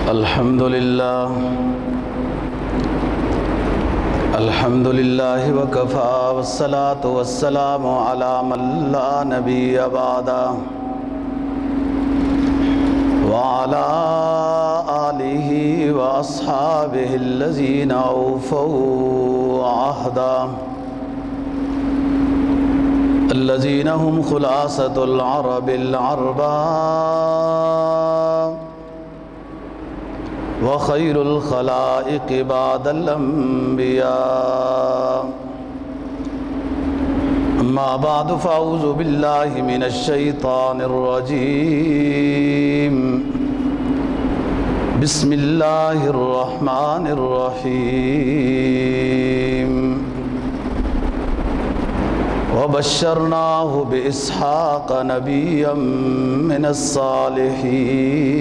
الحمدللہ وکفا والصلاة والسلام علی من لا نبی بعدہ وعلی آلہ واصحابہ الذین اوفوا عہدا الذین هم خلاصۃ العرب العرباء وخير الخلائق بعد الأنبياء أما بعد فأعوذ بالله من الشيطان الرجيم بسم الله الرحمن الرحيم وبشرناه بإسحاق نبيا من الصالحين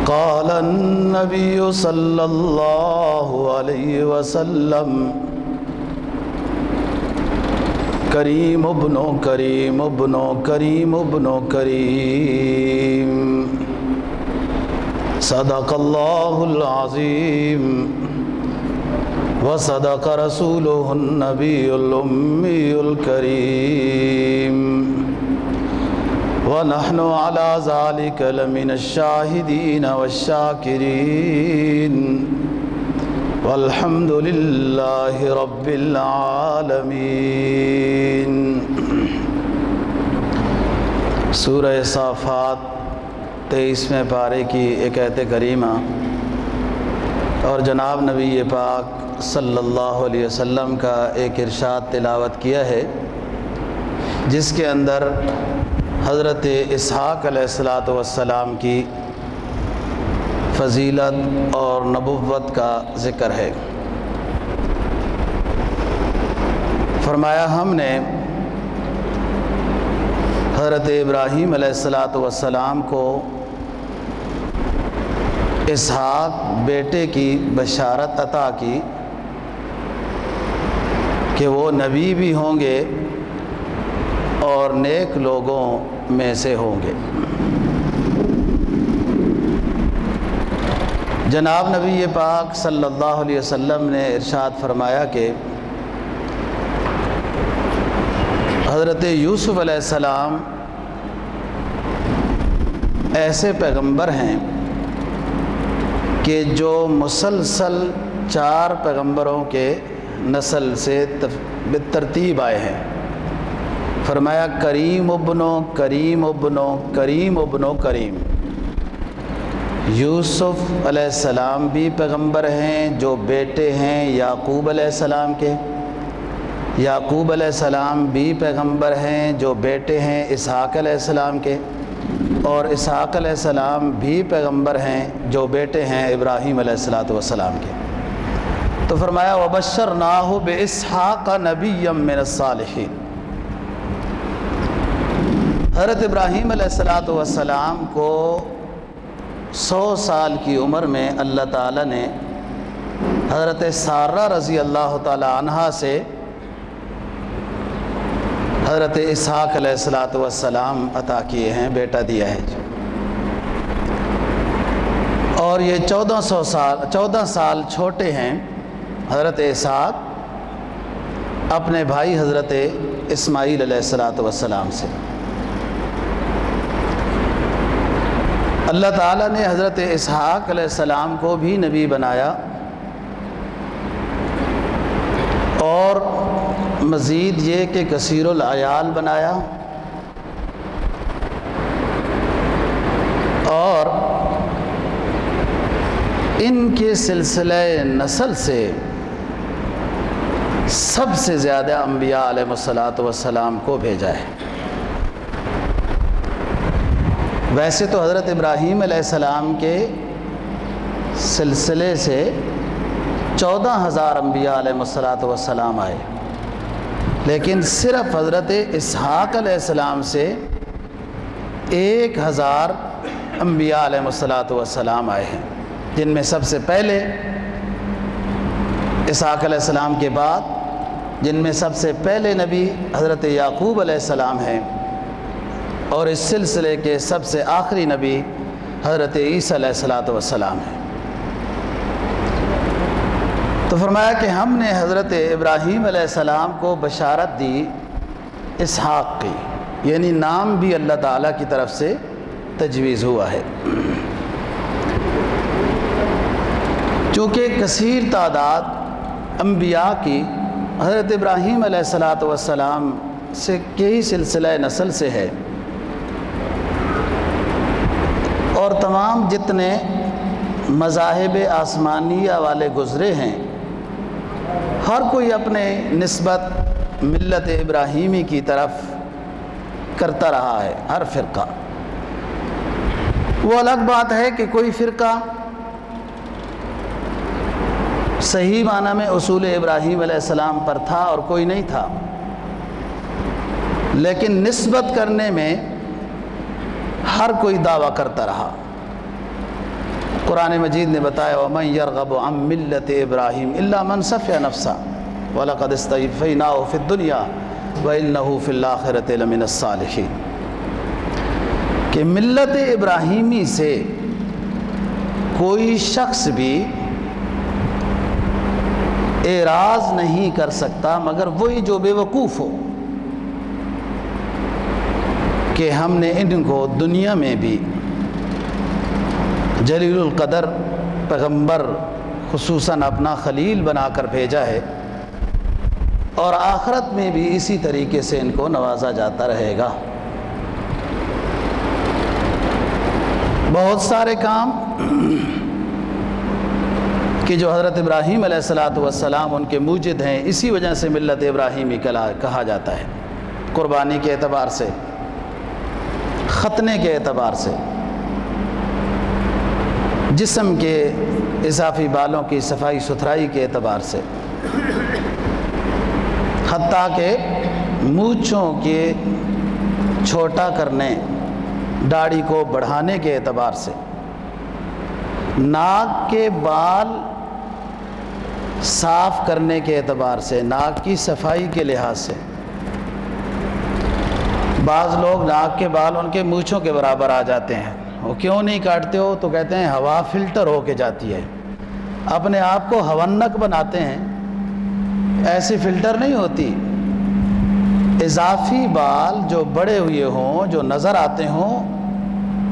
قال النبي صلى الله عليه وسلم كريم ابن كريم ابن كريم ابن كريم صدق الله العظيم وصدق رسوله النبي الأمي الكريم ونحن على ذلك لمن الشاهدين والشاكرين والحمد لله رب العالمين۔ سورہ صافات 23ویں پارے کی ایک آیت کریمہ اور جناب نبی پاک صلی اللہ علیہ وسلم کا ایک ارشاد تلاوت کیا ہے، جس کے اندر حضرت اسحاق علیہ السلام کی فضیلت اور نبوت کا ذکر ہے۔ فرمایا ہم نے حضرت ابراہیم علیہ السلام کو اسحاق بیٹے کی بشارت عطا کی کہ وہ نبی بھی ہوں گے اور نیک لوگوں میں سے ہوں گے۔ جناب نبی پاک صلی اللہ علیہ وسلم نے ارشاد فرمایا کہ حضرت یوسف علیہ السلام ایسے پیغمبر ہیں کہ جو مسلسل 4 پیغمبروں کے نسل سے بالترتیب آئے ہیں۔ فرمایا کریم ابنو کریم ابنو کریم ابنو کریم۔ یوسف علیہ السلام بھی پیغمبر ہیں جو بیٹے ہیں یعقوب علیہ السلام کے، یعقوب علیہ السلام بھی پیغمبر ہیں جو بیٹے ہیں اسحاق علیہ السلام کے، اور اسحاق علیہ السلام بھی پیغمبر ہیں جو بیٹے ہیں ابراہیم علیہ السلام کے۔ تو فرمایا وبشرناہ باسحاق نبیا من الصالحین۔ حضرت ابراہیم علیہ السلام کو 100 سال کی عمر میں اللہ تعالیٰ نے حضرت سارہ رضی اللہ تعالی عنہا سے حضرت اسحاق علیہ السلام عطا کیے ہیں، بیٹا دیا ہے۔ اور یہ 14 سال چھوٹے ہیں حضرت اسحاق اپنے بھائی حضرت اسماعیل علیہ السلام سے۔ اللہ تعالیٰ نے حضرت اسحاق علیہ السلام کو بھی نبی بنایا، اور مزید یہ کہ کثیر العیال بنایا، اور ان کے سلسلہ نسل سے سب سے زیادہ انبیاء علیہ السلام کو بھیجا ہے۔ ویسے تو حضرت ابراہیم علیہ السلام کے سلسلے سے 14,000 انبیاء علیہ السلام آئے، لیکن صرف حضرت اسحاق علیہ السلام سے 1,000 انبیاء علیہ السلام آئے ہیں، جن میں سب سے پہلے اسحاق علیہ السلام کے بعد جن میں سب سے پہلے نبی حضرت یعقوب علیہ السلام ہیں، اور اس سلسلے کے سب سے آخری نبی حضرت عیسیٰ علیہ السلام ہیں۔ تو فرمایا کہ ہم نے حضرت ابراہیم علیہ السلام کو بشارت دی اسحاق کی، یعنی نام بھی اللہ تعالیٰ کی طرف سے تجویز ہوا ہے۔ چونکہ کثیر تعداد انبیاء کی حضرت ابراہیم علیہ السلام سے کے ہی سلسلہ نسل سے ہے، اور تمام جتنے مذاہب آسمانیہ والے گزرے ہیں ہر کوئی اپنے نسبت ملت ابراہیمی کی طرف کرتا رہا ہے، ہر فرقہ۔ وہ الگ بات ہے کہ کوئی فرقہ صحیح معنی میں اصول ابراہیم علیہ السلام پر تھا اور کوئی نہیں تھا، لیکن نسبت کرنے میں ہر کوئی دعویٰ کرتا رہا۔ قرآن مجید نے بتایا وَمَن يَرْغَبُ عَن مِّلَّةِ إِبْرَاهِيمَ إِلَّا مَن سَفِهَ نَفْسَهُ وَلَقَدِ اسْتَفَيْنَاهُ فِي الدُّنْيَا وَإِنَّهُ فِي الْآخِرَةِ لَمِنَ الصَّالِحِينَ کہ ملت ابراہیمی سے کوئی شخص بھی اعراض نہیں کر سکتا مگر وہی جو بے وقوف ہو، کہ ہم نے ان کو دنیا میں بھی جلیل القدر پیغمبر خصوصاً اپنا خلیل بنا کر بھیجا ہے، اور آخرت میں بھی اسی طریقے سے ان کو نوازا جاتا رہے گا۔ بہت سارے کام کہ جو حضرت ابراہیم علیہ السلام ان کے موجد ہیں، اسی وجہ سے ملت ابراہیمی کہا جاتا ہے، قربانی کے اعتبار سے، ختنے کے اعتبار سے، جسم کے اضافی بالوں کی صفائی ستھرائی کے اعتبار سے، حتیٰ کہ مونچھوں کے چھوٹا کرنے، داڑھی کو بڑھانے کے اعتبار سے، ناک کے بال صاف کرنے کے اعتبار سے، ناک کی صفائی کے لحاظ سے۔ بعض لوگ ناک کے بال ان کے مونچھوں کے برابر آ جاتے ہیں، وہ کیوں نہیں کاٹتے ہو تو کہتے ہیں ہوا فلٹر ہو کے جاتی ہے، اپنے آپ کو ہونک بناتے ہیں، ایسی فلٹر نہیں ہوتی۔ اضافی بال جو بڑے ہوئے ہوں، جو نظر آتے ہوں،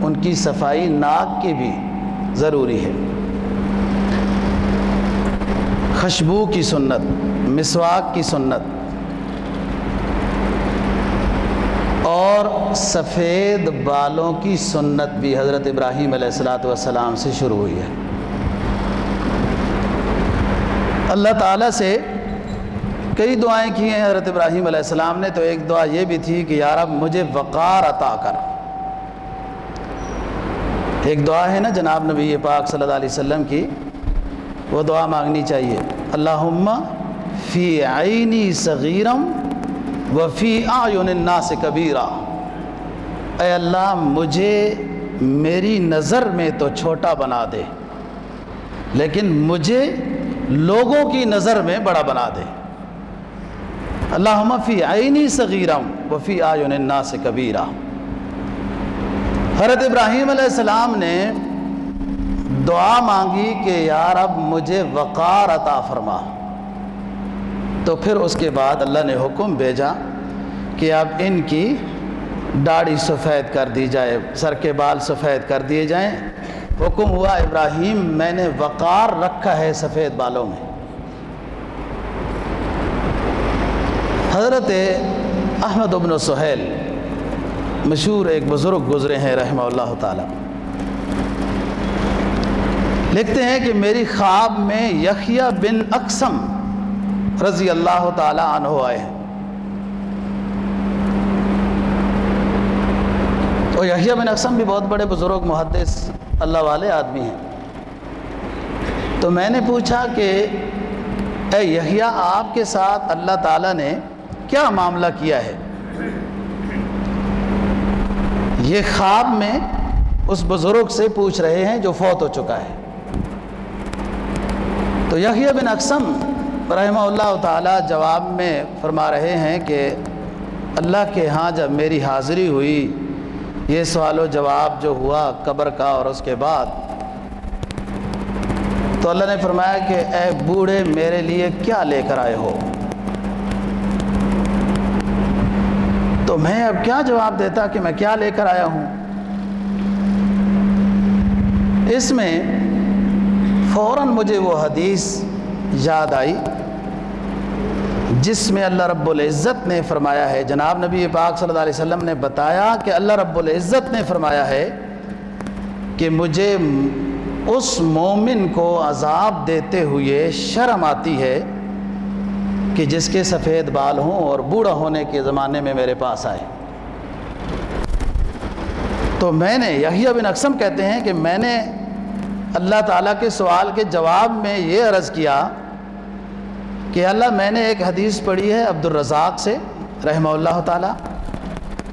ان کی صفائی ناک کی بھی ضروری ہے۔ خوشبو کی سنت، مسواک کی سنت، اور سفید بالوں کی سنت بھی حضرت ابراہیم علیہ السلام سے شروع ہوئی ہے۔ اللہ تعالیٰ سے کئی دعائیں کی ہیں حضرت ابراہیم علیہ السلام نے، تو ایک دعا یہ بھی تھی کہ یا رب مجھے وقار عطا کر۔ ایک دعا ہے نا جناب نبی پاک صلی اللہ علیہ وسلم کی، وہ دعا مانگنی چاہیے، اللہم فی عینی صغیرم وفی اعین الناس کبیرا، اے اللہ مجھے میری نظر میں تو چھوٹا بنا دے، لیکن مجھے لوگوں کی نظر میں بڑا بنا دے۔ اللہم فی عینی صغیرم وفی اعین الناس کبیرا۔ حضرت ابراہیم علیہ السلام نے دعا مانگی کہ یا رب مجھے وقار عطا فرما، تو پھر اس کے بعد اللہ نے حکم بھیجا کہ اب ان کی داڑھی سفید کر دی جائے، سر کے بال سفید کر دیے جائیں۔ حکم ہوا ابراہیم میں نے وقار رکھا ہے سفید بالوں میں۔ حضرت احمد بن سہیل مشہور ایک بزرگ گزرے ہیں رحمہ اللہ تعالی، لکھتے ہیں کہ میری خواب میں یحییٰ بن اقسم رضی اللہ تعالی عنہ آئے ہیں، تو یحییٰ بن اقسم بھی بہت بڑے بزرگ محدث اللہ والے آدمی ہیں۔ تو میں نے پوچھا کہ اے یحییٰ آپ کے ساتھ اللہ تعالیٰ نے کیا معاملہ کیا ہے؟ یہ خواب میں اس بزرگ سے پوچھ رہے ہیں جو فوت ہو چکا ہے۔ تو یحییٰ بن اقسم رحمہ اللہ تعالی جواب میں فرما رہے ہیں کہ اللہ کے ہاں جب میری حاضری ہوئی یہ سوال و جواب جو ہوا قبر کا اور اس کے بعد، تو اللہ نے فرمایا کہ اے بوڑھے میرے لیے کیا لے کر آئے ہو؟ تو میں اب کیا جواب دیتا کہ میں کیا لے کر آیا ہوں؟ اس میں فوراً مجھے وہ حدیث یاد آئی جس میں اللہ رب العزت نے فرمایا ہے، جناب نبی پاک صلی اللہ علیہ وسلم نے بتایا کہ اللہ رب العزت نے فرمایا ہے کہ مجھے اس مومن کو عذاب دیتے ہوئے شرم آتی ہے کہ جس کے سفید بال ہوں اور بوڑھا ہونے کے زمانے میں میرے پاس آئے۔ تو میں نے، یحییٰ بن اقسم کہتے ہیں کہ میں نے اللہ تعالیٰ کے سوال کے جواب میں یہ عرض کیا کہ اللہ میں نے ایک حدیث پڑھی ہے عبد الرزاق سے رحمہ اللہ تعالیٰ،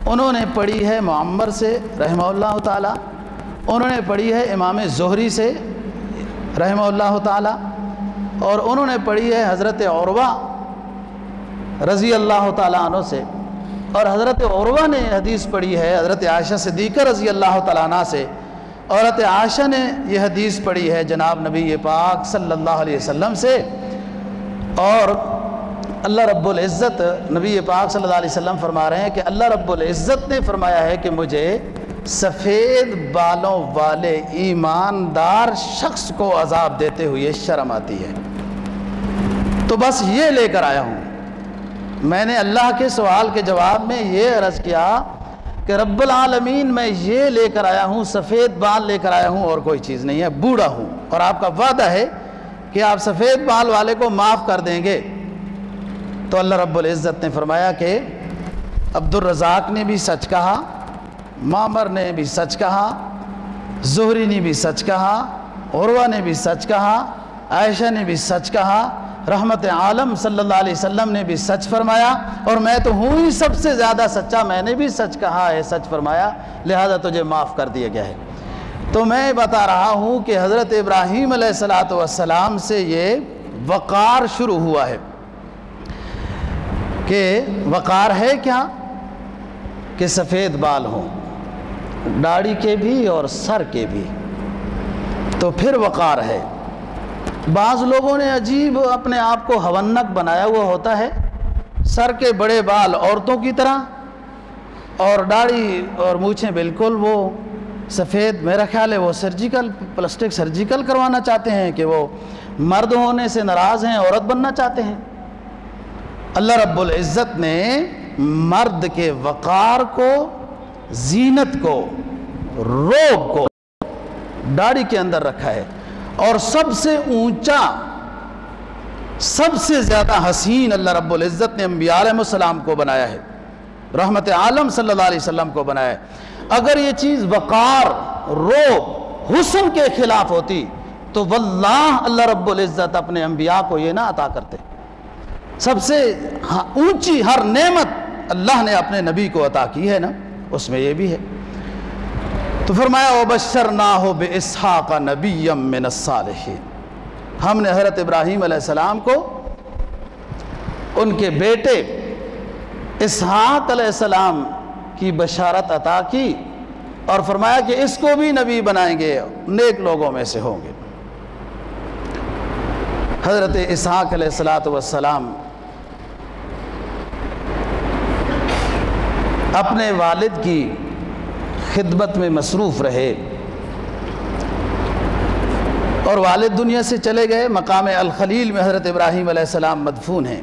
انہوں نے پڑھی ہے معمر سے رحمہ اللہ تعالیٰ، انہوں نے پڑھی ہے امام زہری سے رحمہ اللہ تعالیٰ، اور انہوں نے پڑھی ہے حضرت عروہ رضی اللہ تعالیٰ عنہ سے، اور حضرت عروہ نے حدیث پڑھی ہے حضرت عائشہ صدیقہ رضی اللہ تعالیٰ عنہ سے، اور حضرت عائشہ نے یہ حدیث پڑھی ہے جناب نبی پاک صلی اللہ علیہ وسلم سے۔ اور اللہ رب العزت، نبی پاک صلی اللہ علیہ وسلم فرما رہے ہیں کہ اللہ رب العزت نے فرمایا ہے کہ مجھے سفید بالوں والے ایماندار شخص کو عذاب دیتے ہوئے شرم آتی ہے، تو بس یہ لے کر آیا ہوں۔ میں نے اللہ کے سوال کے جواب میں یہ عرض کیا کہ رب العالمین میں یہ لے کر آیا ہوں، سفید بال لے کر آیا ہوں، اور کوئی چیز نہیں ہے، بوڑھا ہوں، اور آپ کا وعدہ ہے کہ آپ سفید بال والے کو معاف کر دیں گے۔ تو اللہ رب العزت نے فرمایا کہ عبد الرزاق نے بھی سچ کہا، معمر نے بھی سچ کہا، زہری نے بھی سچ کہا، عروہ نے بھی سچ کہا، عائشہ نے بھی سچ کہا، رحمت عالم صلی اللہ علیہ وسلم نے بھی سچ فرمایا، اور میں تو ہوں ہی سب سے زیادہ سچا، میں نے بھی سچ کہا ہے، سچ فرمایا، لہذا تجھے معاف کر دیا گیا ہے۔ تو میں بتا رہا ہوں کہ حضرت ابراہیم علیہ السلام سے یہ وقار شروع ہوا ہے کہ وقار ہے کیا؟ کہ سفید بال ہوں، داڑھی کے بھی اور سر کے بھی، تو پھر وقار ہے۔ بعض لوگوں نے عجیب اپنے آپ کو ہونک بنایا ہوا ہوتا ہے، سر کے بڑے بال عورتوں کی طرح اور داڑھی اور مونچھیں بالکل وہ سفید، میرا خیال ہے وہ سرجیکل، پلاسٹک سرجیکل کروانا چاہتے ہیں کہ وہ مرد ہونے سے ناراض ہیں، عورت بننا چاہتے ہیں۔ اللہ رب العزت نے مرد کے وقار کو، زینت کو، روب کو داڑھی کے اندر رکھا ہے، اور سب سے اونچا، سب سے زیادہ حسین اللہ رب العزت نے انبیاء علیہ السلام کو بنایا ہے، رحمت عالم صلی اللہ علیہ وسلم کو بنایا ہے۔ اگر یہ چیز وقار، روب، حسن کے خلاف ہوتی تو واللہ اللہ رب العزت اپنے انبیاء کو یہ نہ عطا کرتے۔ سب سے اونچی ہر نعمت اللہ نے اپنے نبی کو عطا کی ہے نا، اس میں یہ بھی ہے۔ تو فرمایا وَبَشَّرْنَاهُ بِإِسْحَاقَ نَبِيًّا مِّنَ الصَّالِحِينَ، ہم نے حضرت ابراہیم علیہ السلام کو ان کے بیٹے اسحاق علیہ السلام کی بشارت عطا کی، اور فرمایا کہ اس کو بھی نبی بنائیں گے، نیک لوگوں میں سے ہوں گے۔ حضرت اسحاق علیہ السلام اپنے والد کی خدمت میں مصروف رہے، اور والد دنیا سے چلے گئے، مقام الخلیل میں حضرت ابراہیم علیہ السلام مدفون ہیں،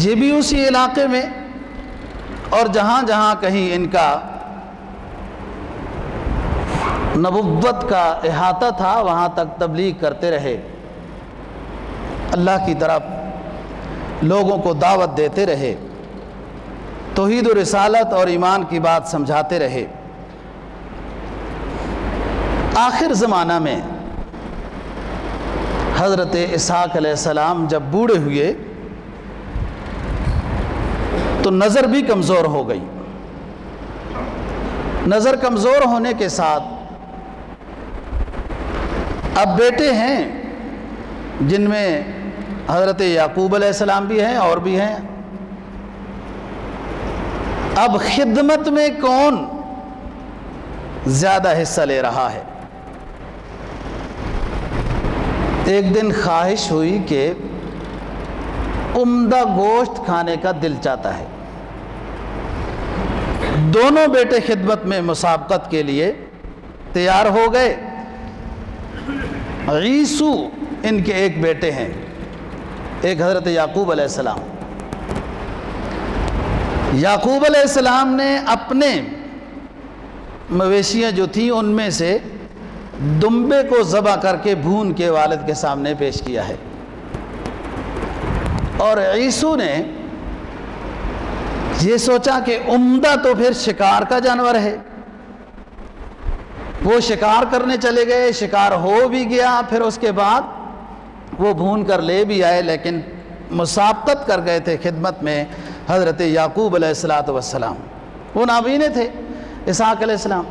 یہ بھی اسی علاقے میں، اور جہاں جہاں کہیں ان کا نبوت کا احاطہ تھا وہاں تک تبلیغ کرتے رہے، اللہ کی طرف لوگوں کو دعوت دیتے رہے، توحید و رسالت اور ایمان کی بات سمجھاتے رہے۔ آخر زمانہ میں حضرت اسحاق علیہ السلام جب بوڑھے ہوئے تو نظر بھی کمزور ہو گئی۔ نظر کمزور ہونے کے ساتھ اب بیٹے ہیں جن میں حضرت یعقوب علیہ السلام بھی ہیں اور بھی ہیں، اب خدمت میں کون زیادہ حصہ لے رہا ہے؟ ایک دن خواہش ہوئی کہ عمدہ گوشت کھانے کا دل چاہتا ہے. دونوں بیٹے خدمت میں مسابقت کے لیے تیار ہو گئے. عیسو ان کے ایک بیٹے ہیں، ایک حضرت یعقوب علیہ السلام. یعقوب علیہ السلام نے اپنے مویشیاں جو تھیں ان میں سے دمبے کو ذبح کر کے بھون کے والد کے سامنے پیش کیا ہے. اور عیسو نے یہ سوچا کہ عمدہ تو پھر شکار کا جانور ہے. وہ شکار کرنے چلے گئے، شکار ہو بھی گیا، پھر اس کے بعد وہ بھون کر لے بھی آئے، لیکن مسابقت کر گئے تھے خدمت میں حضرت یعقوب علیہ السلام. وہ نابینے تھے اسحاق علیہ السلام.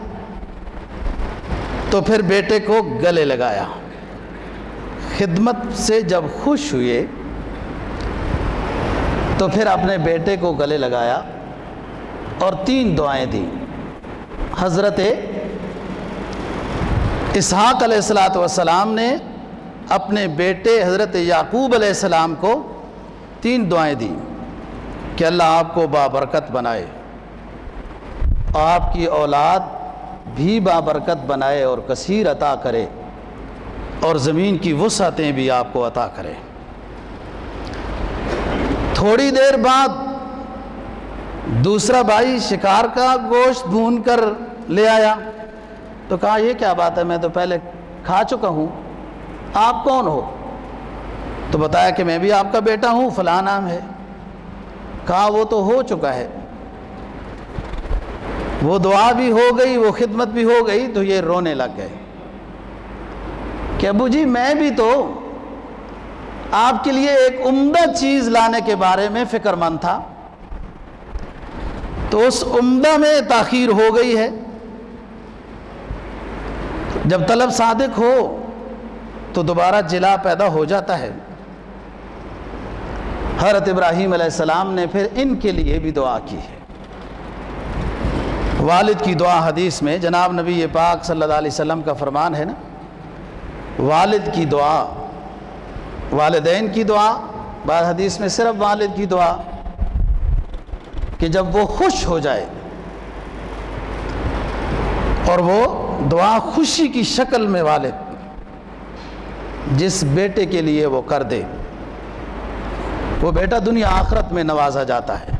تو پھر بیٹے کو گلے لگایا. خدمت سے جب خوش ہوئے تو پھر اپنے بیٹے کو گلے لگایا اور 3 دعائیں دیں. حضرت اسحاق علیہ السلام نے اپنے بیٹے حضرت یعقوب علیہ السلام کو 3 دعائیں دیں کہ اللہ آپ کو بابرکت بنائے، آپ کی اولاد بھی بابرکت بنائے اور کثیر عطا کرے، اور زمین کی وسعتیں بھی آپ کو عطا کرے. تھوڑی دیر بعد دوسرا بھائی شکار کا گوشت بھون کر لے آیا. تو کہا یہ کیا بات ہے، میں تو پہلے کھا چکا ہوں، آپ کون ہو؟ تو بتایا کہ میں بھی آپ کا بیٹا ہوں، فلاں نام ہے. کہا وہ تو ہو چکا ہے، وہ دعا بھی ہو گئی، وہ خدمت بھی ہو گئی. تو یہ رونے لگ گئے کہ ابو جی میں بھی تو آپ کے لیے ایک عمدہ چیز لانے کے بارے میں فکر مند تھا، تو اس عمدہ میں تاخیر ہو گئی ہے. جب طلب صادق ہو تو دوبارہ جلا پیدا ہو جاتا ہے. حضرت ابراہیم علیہ السلام نے پھر ان کے لیے بھی دعا کی ہے. والد کی دعا حدیث میں جناب نبی پاک صلی اللہ علیہ وسلم کا فرمان ہے نا، والد کی دعا، والدین کی دعا، بعض حدیث میں صرف والد کی دعا، کہ جب وہ خوش ہو جائے اور وہ دعا خوشی کی شکل میں والد جس بیٹے کے لیے وہ کر دے، وہ بیٹا دنیا آخرت میں نوازا جاتا ہے.